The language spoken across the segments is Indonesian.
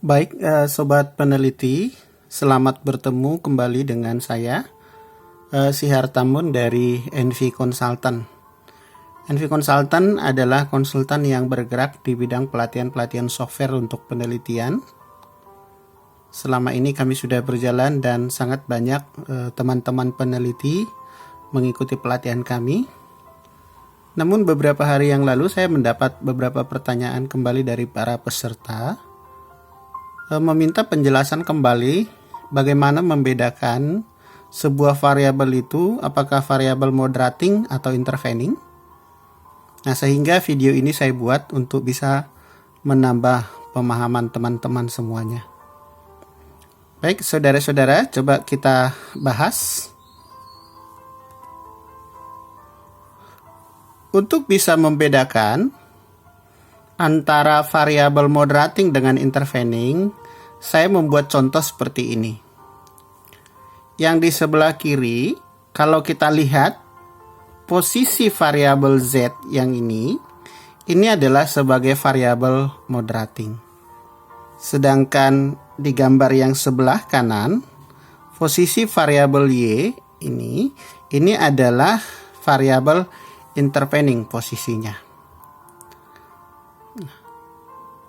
Baik, Sobat Peneliti, selamat bertemu kembali dengan saya, Sihartamun dari NV Consultant. NV Consultant adalah konsultan yang bergerak di bidang pelatihan-pelatihan software untuk penelitian. Selama ini kami sudah berjalan dan sangat banyak teman-teman peneliti mengikuti pelatihan kami. Namun beberapa hari yang lalu saya mendapat beberapa pertanyaan kembali dari para peserta, meminta penjelasan kembali bagaimana membedakan sebuah variabel itu apakah variabel moderating atau intervening. Nah, sehingga video ini saya buat untuk bisa menambah pemahaman teman-teman semuanya. Baik, saudara-saudara, coba kita bahas. Untuk bisa membedakan antara variabel moderating dengan intervening, saya membuat contoh seperti ini. Yang di sebelah kiri, kalau kita lihat posisi variabel Z yang ini adalah sebagai variabel moderating. Sedangkan di gambar yang sebelah kanan, posisi variabel Y ini adalah variabel intervening posisinya.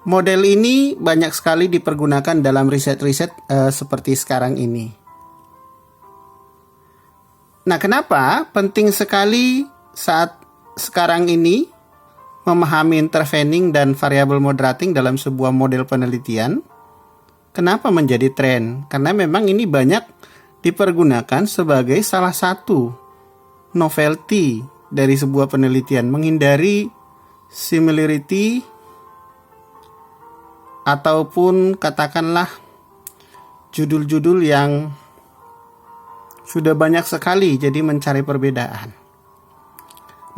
Model ini banyak sekali dipergunakan dalam riset-riset seperti sekarang ini. Nah, kenapa penting sekali saat sekarang ini memahami intervening dan variabel moderating dalam sebuah model penelitian? Kenapa menjadi tren? Karena memang ini banyak dipergunakan sebagai salah satu novelty dari sebuah penelitian, menghindari similarity ataupun katakanlah judul-judul yang sudah banyak sekali, jadi mencari perbedaan.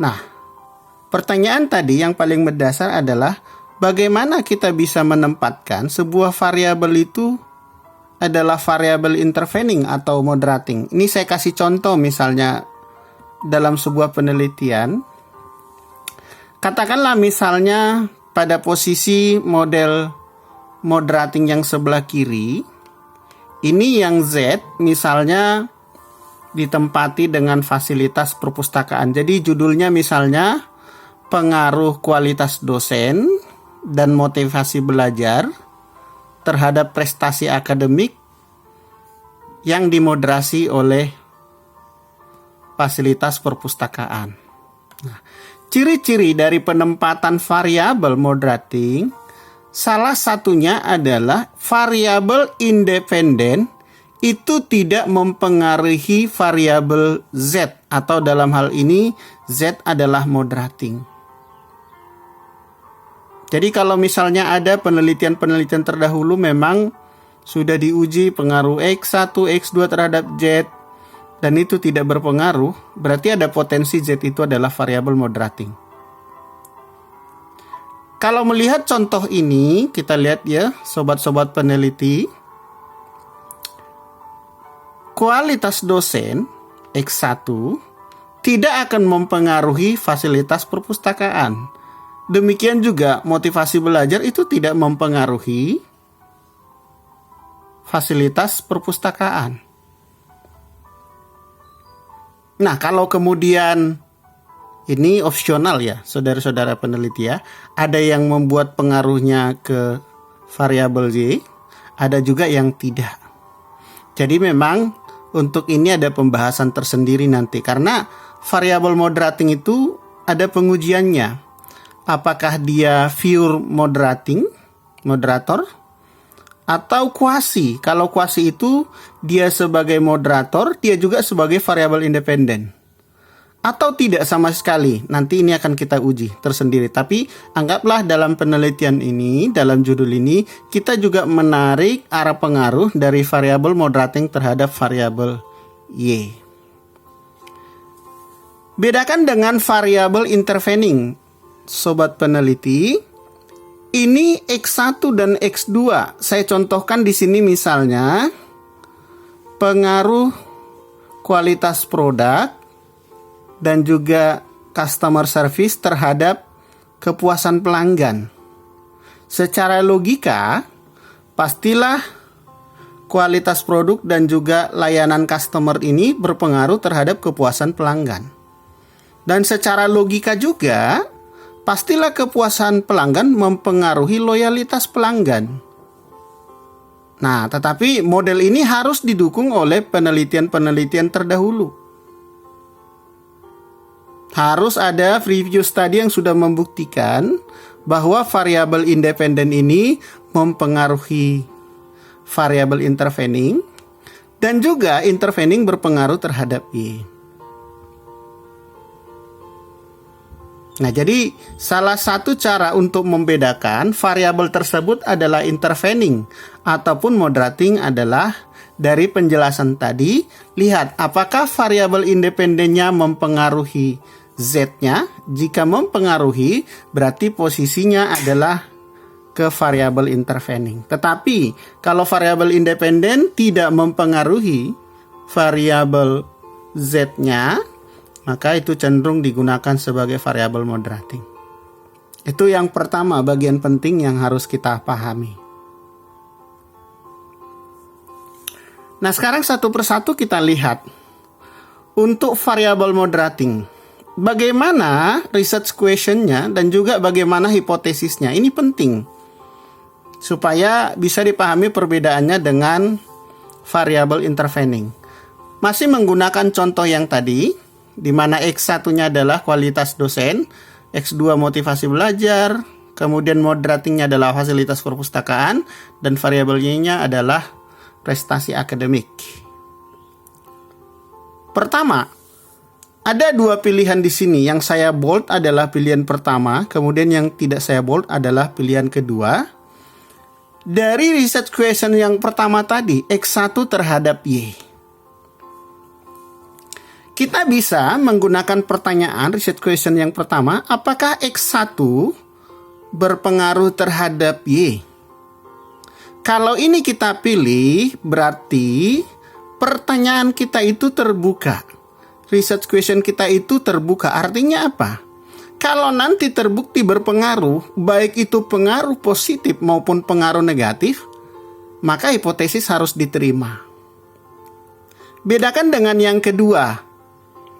Nah, pertanyaan tadi yang paling mendasar adalah bagaimana kita bisa menempatkan sebuah variabel itu adalah variabel intervening atau moderating. Ini saya kasih contoh misalnya dalam sebuah penelitian. Katakanlah misalnya pada posisi model moderating yang sebelah kiri, ini yang Z misalnya ditempati dengan fasilitas perpustakaan. Jadi judulnya misalnya pengaruh kualitas dosen dan motivasi belajar terhadap prestasi akademik yang dimoderasi oleh fasilitas perpustakaan. Nah, ciri-ciri dari penempatan variabel moderating salah satunya adalah variabel independen itu tidak mempengaruhi variabel Z, atau dalam hal ini Z adalah moderating. Jadi kalau misalnya ada penelitian-penelitian terdahulu memang sudah diuji pengaruh X1, X2 terhadap Z dan itu tidak berpengaruh, berarti ada potensi Z itu adalah variabel moderating. Kalau melihat contoh ini, kita lihat ya, sobat-sobat peneliti. Kualitas dosen X1 tidak akan mempengaruhi fasilitas perpustakaan. Demikian juga motivasi belajar itu tidak mempengaruhi fasilitas perpustakaan. Nah, kalau kemudian ini opsional ya, saudara-saudara peneliti ya. Ada yang membuat pengaruhnya ke variabel Y, ada juga yang tidak. Jadi memang untuk ini ada pembahasan tersendiri nanti, karena variabel moderating itu ada pengujiannya. Apakah dia pure moderator, atau quasi. Kalau quasi itu dia sebagai moderator, dia juga sebagai variabel independen. Atau tidak sama sekali, nanti ini akan kita uji tersendiri. Tapi anggaplah dalam penelitian ini, dalam judul ini, kita juga menarik arah pengaruh dari variabel moderating terhadap variabel Y. Bedakan dengan variabel intervening, sobat peneliti. Ini X1 dan X2. Saya contohkan di sini misalnya pengaruh kualitas produk dan juga customer service terhadap kepuasan pelanggan. Secara logika, pastilah kualitas produk dan juga layanan customer ini berpengaruh terhadap kepuasan pelanggan. Dan secara logika juga, pastilah kepuasan pelanggan mempengaruhi loyalitas pelanggan. Nah, tetapi model ini harus didukung oleh penelitian-penelitian terdahulu. Harus ada review study yang sudah membuktikan bahwa variabel independen ini mempengaruhi variabel intervening dan juga intervening berpengaruh terhadap Y. Nah, jadi salah satu cara untuk membedakan variabel tersebut adalah intervening ataupun moderating adalah dari penjelasan tadi, lihat apakah variabel independennya mempengaruhi Z-nya. Jika mempengaruhi, berarti posisinya adalah ke variabel intervening. Tetapi kalau variabel independen tidak mempengaruhi variabel Z-nya, maka itu cenderung digunakan sebagai variabel moderating. Itu yang pertama, bagian penting yang harus kita pahami. Nah, sekarang satu persatu kita lihat. Untuk variabel moderating, bagaimana research question-nya dan juga bagaimana hipotesisnya. Ini penting supaya bisa dipahami perbedaannya dengan variabel intervening. Masih menggunakan contoh yang tadi, di mana X1-nya adalah kualitas dosen, X2 motivasi belajar, kemudian moderatingnya adalah fasilitas perpustakaan, dan variabel Y-nya adalah prestasi akademik. Pertama, ada dua pilihan di sini. Yang saya bold adalah pilihan pertama, kemudian yang tidak saya bold adalah pilihan kedua. Dari research question yang pertama tadi, X1 terhadap Y. Kita bisa menggunakan pertanyaan research question yang pertama, apakah X1 berpengaruh terhadap Y? Kalau ini kita pilih, berarti pertanyaan kita itu terbuka. Research question kita itu terbuka. Artinya apa? Kalau nanti terbukti berpengaruh, baik itu pengaruh positif maupun pengaruh negatif, maka hipotesis harus diterima. Bedakan dengan yang kedua.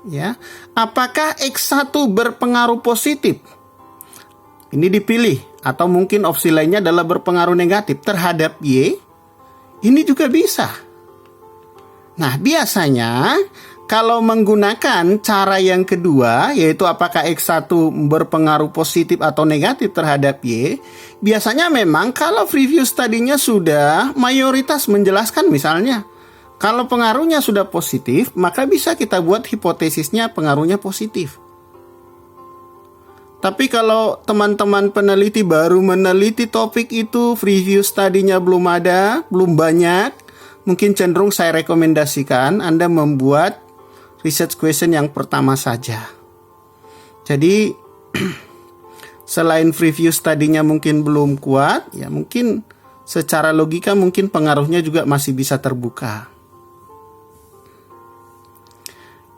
Ya, apakah X1 berpengaruh positif? Ini dipilih, atau mungkin opsi lainnya adalah berpengaruh negatif terhadap Y. Ini juga bisa. Nah, biasanya kalau menggunakan cara yang kedua, yaitu apakah X1 berpengaruh positif atau negatif terhadap Y, biasanya memang kalau preview studinya sudah mayoritas menjelaskan misalnya, kalau pengaruhnya sudah positif, maka bisa kita buat hipotesisnya pengaruhnya positif. Tapi kalau teman-teman peneliti baru meneliti topik itu, preview studinya belum ada, belum banyak, mungkin cenderung saya rekomendasikan Anda membuat research question yang pertama saja. Jadi, selain preview studinya mungkin belum kuat, ya mungkin secara logika mungkin pengaruhnya juga masih bisa terbuka.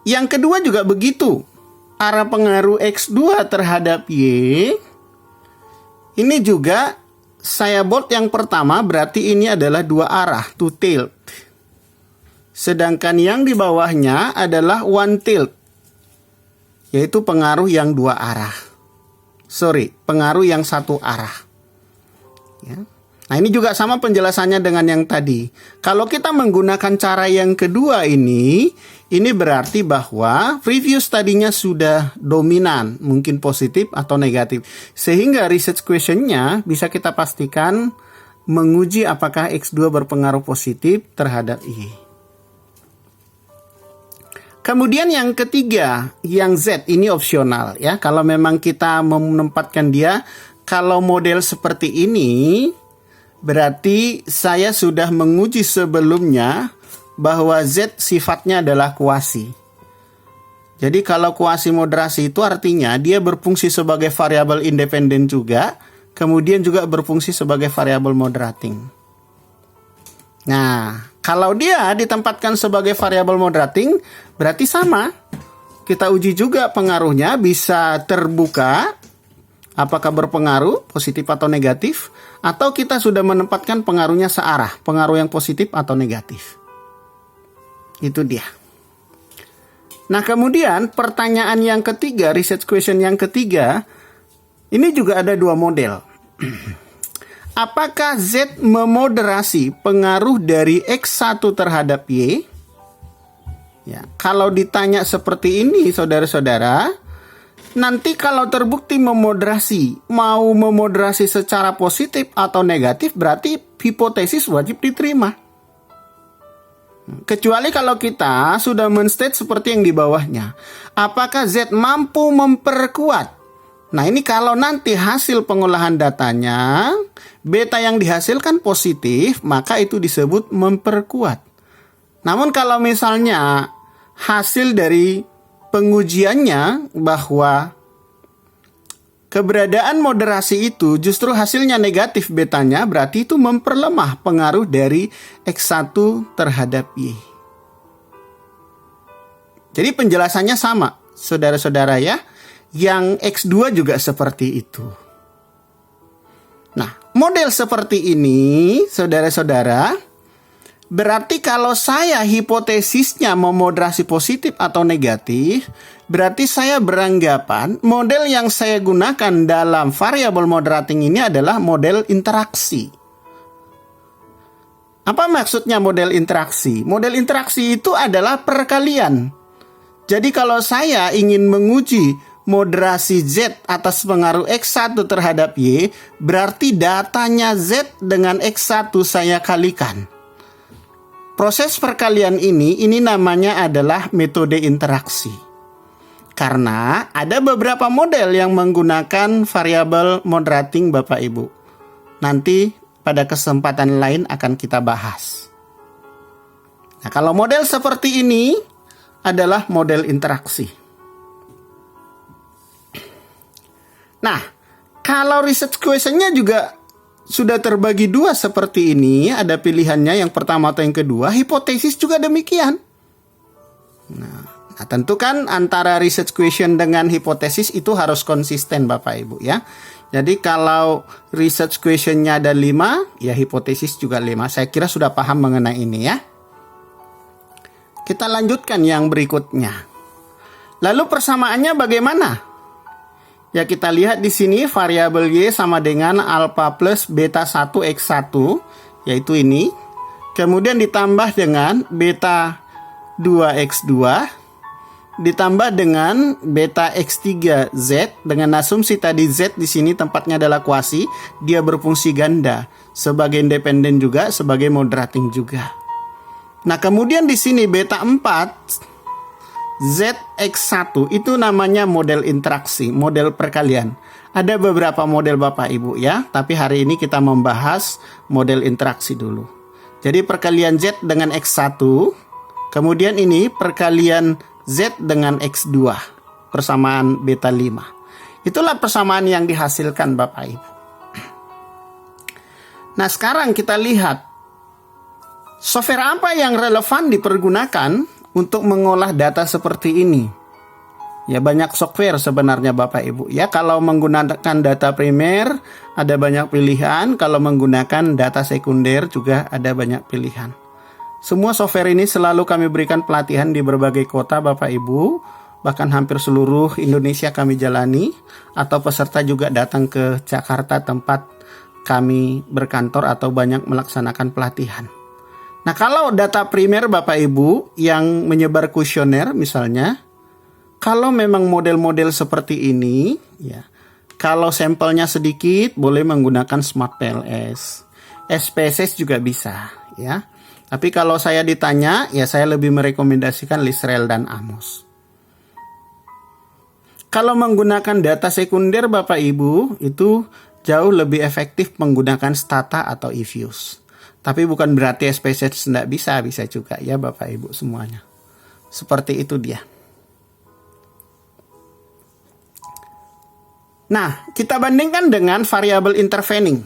Yang kedua juga begitu. Arah pengaruh X2 terhadap Y. Ini juga saya bold yang pertama, berarti ini adalah dua arah, two tilt. Sedangkan yang di bawahnya adalah one tilt, yaitu pengaruh yang dua arah. Pengaruh yang satu arah. Ya. Nah, ini juga sama penjelasannya dengan yang tadi. Kalau kita menggunakan cara yang kedua ini berarti bahwa preview studinya sudah dominan, mungkin positif atau negatif. Sehingga research question-nya bisa kita pastikan menguji apakah X2 berpengaruh positif terhadap Y. Kemudian yang ketiga, yang Z ini opsional ya. Kalau memang kita menempatkan dia, kalau model seperti ini, berarti saya sudah menguji sebelumnya bahwa Z sifatnya adalah kuasi. Jadi kalau kuasi moderasi itu artinya dia berfungsi sebagai variabel independen juga, kemudian juga berfungsi sebagai variabel moderating. Nah, kalau dia ditempatkan sebagai variabel moderating, berarti sama. Kita uji juga pengaruhnya bisa terbuka, apakah berpengaruh positif atau negatif, Atau kita sudah menempatkan pengaruhnya searah, pengaruh yang positif atau negatif. Itu dia. Nah, kemudian pertanyaan yang ketiga, research question yang ketiga, ini juga ada dua model. Apakah Z memoderasi pengaruh dari X1 terhadap Y? Ya, kalau ditanya seperti ini, saudara-saudara, nanti kalau terbukti memoderasi, mau memoderasi secara positif atau negatif, berarti hipotesis wajib diterima. Kecuali kalau kita sudah men-state seperti yang di bawahnya. Apakah Z mampu memperkuat? Nah, ini kalau nanti hasil pengolahan datanya, beta yang dihasilkan positif, maka itu disebut memperkuat. Namun kalau misalnya hasil dari pengujiannya bahwa keberadaan moderasi itu justru hasilnya negatif betanya, berarti itu memperlemah pengaruh dari X1 terhadap Y. Jadi penjelasannya sama, saudara-saudara ya. Yang X2 juga seperti itu. Nah, model seperti ini, saudara-saudara, berarti kalau saya hipotesisnya memoderasi positif atau negatif, berarti saya beranggapan model yang saya gunakan dalam variable moderating ini adalah model interaksi. Apa maksudnya model interaksi? Model interaksi itu adalah perkalian. Jadi kalau saya ingin menguji moderasi Z atas pengaruh X1 terhadap Y, berarti datanya Z dengan X1 saya kalikan. Proses perkalian ini namanya adalah metode interaksi. Karena ada beberapa model yang menggunakan variabel moderating Bapak Ibu. Nanti pada kesempatan lain akan kita bahas. Nah, kalau model seperti ini adalah model interaksi. Nah, kalau research questionnya juga sudah terbagi dua seperti ini, ada pilihannya yang pertama atau yang kedua, hipotesis juga demikian. Nah, tentu kan antara research question dengan hipotesis itu harus konsisten Bapak Ibu ya. Jadi kalau research questionnya ada 5, ya hipotesis juga 5. Saya kira sudah paham mengenai ini ya. Kita lanjutkan yang berikutnya. Lalu persamaannya bagaimana? Ya, kita lihat di sini variabel Y sama dengan alpha plus beta 1 X1, yaitu ini. Kemudian ditambah dengan beta 2 X2, ditambah dengan beta X3 Z, dengan asumsi tadi Z di sini tempatnya adalah kuasi, dia berfungsi ganda, sebagai independen juga, sebagai moderating juga. Nah, kemudian di sini beta 4 ZX1 itu namanya model interaksi, model perkalian. Ada beberapa model Bapak Ibu ya, tapi hari ini kita membahas model interaksi dulu. Jadi perkalian Z dengan X1, kemudian ini perkalian Z dengan X2, persamaan beta 5. Itulah persamaan yang dihasilkan Bapak Ibu. Nah, sekarang kita lihat software apa yang relevan dipergunakan untuk mengolah data seperti ini. Ya, banyak software sebenarnya Bapak Ibu. Ya, kalau menggunakan data primer ada banyak pilihan, kalau menggunakan data sekunder juga ada banyak pilihan. Semua software ini selalu kami berikan pelatihan di berbagai kota Bapak Ibu, bahkan hampir seluruh Indonesia kami jalani, atau peserta juga datang ke Jakarta tempat kami berkantor atau banyak melaksanakan pelatihan. Nah, kalau data primer Bapak Ibu yang menyebar kuesioner misalnya, kalau memang model-model seperti ini, ya, kalau sampelnya sedikit boleh menggunakan Smart PLS. SPSS juga bisa, ya. Tapi kalau saya ditanya, ya saya lebih merekomendasikan Lisrel dan Amos. Kalau menggunakan data sekunder Bapak Ibu, itu jauh lebih efektif menggunakan Stata atau eViews. Tapi bukan berarti SPSS tidak bisa juga ya Bapak Ibu semuanya. Seperti itu dia. Nah, kita bandingkan dengan variabel intervening.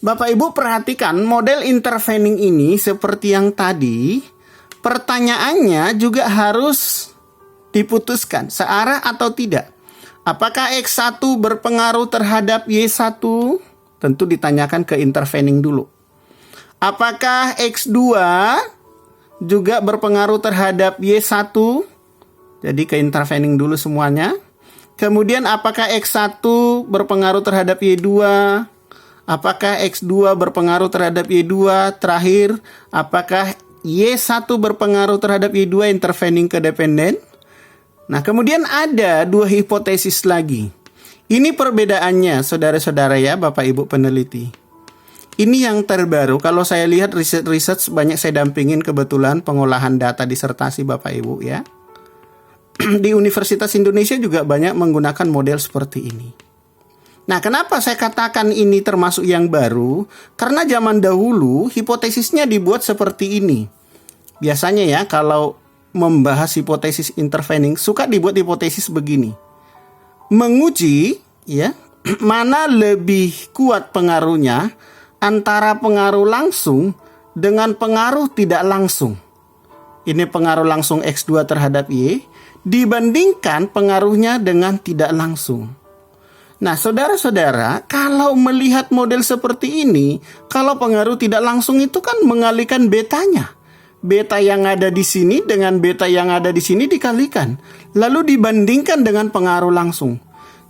Bapak Ibu perhatikan model intervening ini seperti yang tadi, pertanyaannya juga harus diputuskan searah atau tidak. Apakah X1 berpengaruh terhadap Y1? tentu ditanyakan ke intervening dulu. Apakah X2 juga berpengaruh terhadap Y1? Jadi ke intervening dulu semuanya. Kemudian apakah X1 berpengaruh terhadap Y2? Apakah X2 berpengaruh terhadap Y2? Terakhir, apakah Y1 berpengaruh terhadap Y2, intervening ke dependen? Nah, kemudian ada dua hipotesis lagi. Ini perbedaannya, saudara-saudara ya, Bapak Ibu peneliti. Ini yang terbaru. Kalau saya lihat riset banyak saya dampingin kebetulan pengolahan data disertasi Bapak Ibu ya. Di Universitas Indonesia juga banyak menggunakan model seperti ini. Nah, kenapa saya katakan ini termasuk yang baru? Karena zaman dahulu hipotesisnya dibuat seperti ini. Biasanya ya kalau membahas hipotesis intervening suka dibuat hipotesis begini. Menguji ya, mana lebih kuat pengaruhnya antara pengaruh langsung dengan pengaruh tidak langsung. Ini pengaruh langsung X2 terhadap Y dibandingkan pengaruhnya dengan tidak langsung. Nah, saudara-saudara, kalau melihat model seperti ini, kalau pengaruh tidak langsung itu kan mengalihkan betanya. Beta yang ada di sini dengan beta yang ada di sini dikalikan. Lalu dibandingkan dengan pengaruh langsung.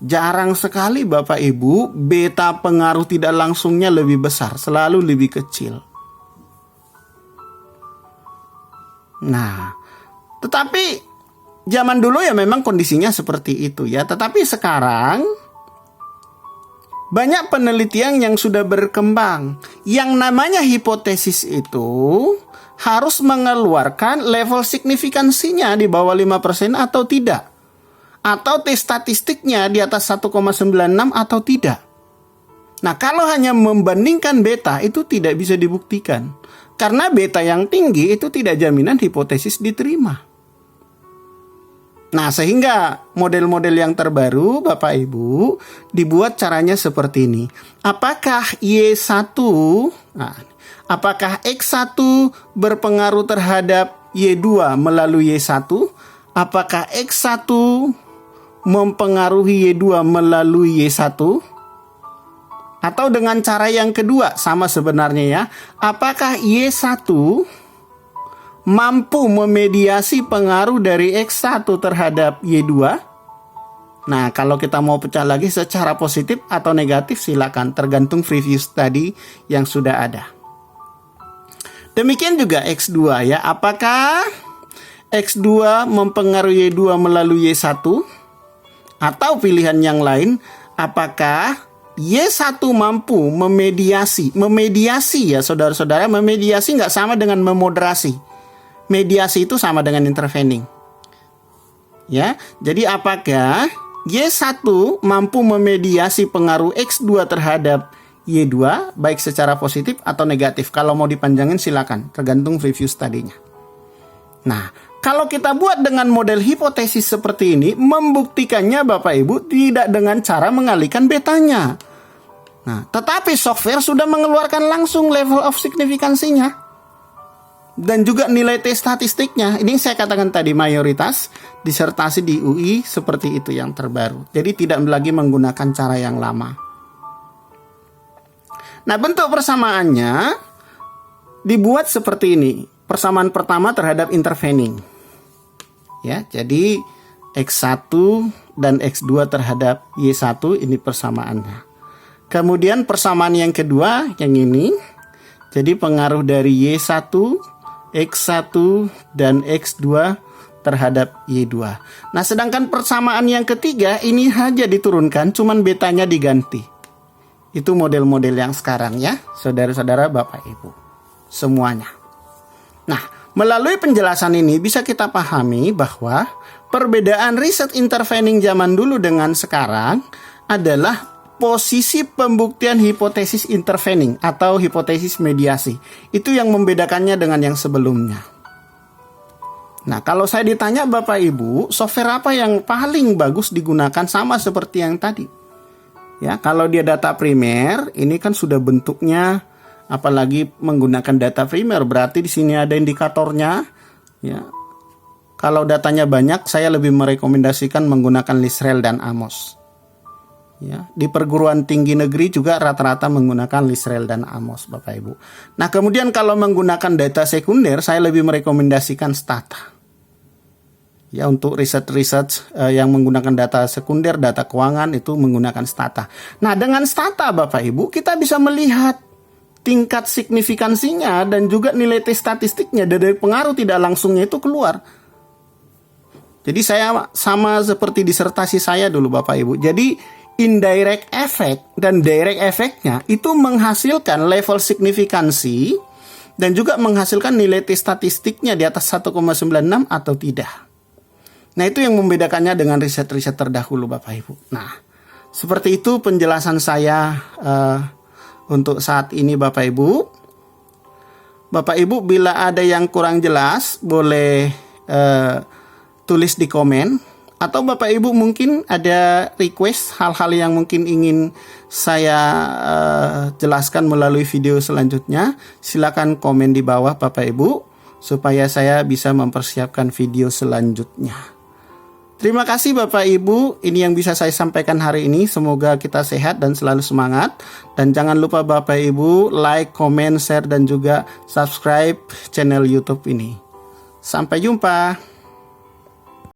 Jarang sekali Bapak Ibu, beta pengaruh tidak langsungnya lebih besar, selalu lebih kecil. Nah, tetapi zaman dulu ya memang kondisinya seperti itu ya. Tetapi sekarang banyak penelitian yang sudah berkembang. Yang namanya hipotesis itu harus mengeluarkan level signifikansinya di bawah 5% atau tidak. Atau T statistiknya di atas 1,96 atau tidak. Nah, kalau hanya membandingkan beta itu tidak bisa dibuktikan. Karena beta yang tinggi itu tidak jaminan hipotesis diterima. Nah, sehingga model-model yang terbaru, Bapak Ibu, dibuat caranya seperti ini. Apakah Y1, apakah X1 berpengaruh terhadap Y2 melalui Y1? Apakah X1 mempengaruhi Y2 melalui Y1? Atau dengan cara yang kedua, sama sebenarnya ya. Apakah Y1 mampu memediasi pengaruh dari X1 terhadap Y2? Nah, kalau kita mau pecah lagi secara positif atau negatif silakan, tergantung preview tadi yang sudah ada. Demikian juga X2 ya. Apakah X2 mempengaruhi Y2 melalui Y1? Atau pilihan yang lain, apakah Y1 mampu memediasi? Memediasi ya saudara-saudara, memediasi nggak sama dengan memoderasi. Mediasi itu sama dengan intervening. Ya, jadi apakah Y1 mampu memediasi pengaruh X2 terhadap Y2 baik secara positif atau negatif? Kalau mau dipanjangin silakan, tergantung review studinya. Nah, kalau kita buat dengan model hipotesis seperti ini, membuktikannya Bapak Ibu tidak dengan cara mengalihkan betanya. Nah, tetapi software sudah mengeluarkan langsung level of signifikansinya. Dan juga nilai T statistiknya. Ini saya katakan tadi mayoritas disertasi di UI seperti itu yang terbaru. Jadi tidak lagi menggunakan cara yang lama. Nah, bentuk persamaannya dibuat seperti ini. Persamaan pertama terhadap intervening. Ya, jadi X1 dan X2 terhadap Y1 ini persamaannya. Kemudian persamaan yang kedua yang ini. Jadi pengaruh dari Y1, X1 dan X2 terhadap Y2. Nah, sedangkan persamaan yang ketiga ini hanya diturunkan, cuman betanya diganti. Itu model-model yang sekarang ya, saudara-saudara Bapak Ibu. Semuanya. Nah, melalui penjelasan ini bisa kita pahami bahwa perbedaan riset intervening zaman dulu dengan sekarang adalah posisi pembuktian hipotesis intervening atau hipotesis mediasi. Itu yang membedakannya dengan yang sebelumnya. Nah, kalau saya ditanya Bapak Ibu, software apa yang paling bagus digunakan sama seperti yang tadi? Ya, kalau dia data primer, ini kan sudah bentuknya, apalagi menggunakan data primer, berarti di sini ada indikatornya. Ya, kalau datanya banyak, saya lebih merekomendasikan menggunakan Lisrel dan Amos. Ya, di perguruan tinggi negeri juga rata-rata menggunakan Lisrel dan Amos, Bapak Ibu. Nah, kemudian kalau menggunakan data sekunder, saya lebih merekomendasikan Stata. Ya, untuk riset-riset yang menggunakan data sekunder, data keuangan itu menggunakan Stata. Nah, dengan Stata, Bapak Ibu, kita bisa melihat tingkat signifikansinya dan juga nilai tes statistiknya dari pengaruh tidak langsungnya itu keluar. Jadi saya sama seperti disertasi saya dulu, Bapak Ibu. Jadi indirect effect dan direct effect-nya itu menghasilkan level signifikansi dan juga menghasilkan nilai tes statistiknya di atas 1,96 atau tidak. Nah, itu yang membedakannya dengan riset-riset terdahulu, Bapak Ibu. Nah, seperti itu penjelasan saya untuk saat ini, Bapak Ibu. Bapak Ibu, bila ada yang kurang jelas boleh tulis di komen, atau Bapak Ibu mungkin ada request hal-hal yang mungkin ingin saya jelaskan melalui video selanjutnya. Silakan komen di bawah, Bapak Ibu, supaya saya bisa mempersiapkan video selanjutnya. Terima kasih Bapak Ibu, ini yang bisa saya sampaikan hari ini. Semoga kita sehat dan selalu semangat. Dan jangan lupa Bapak Ibu like, comment, share, dan juga subscribe channel YouTube ini. Sampai jumpa.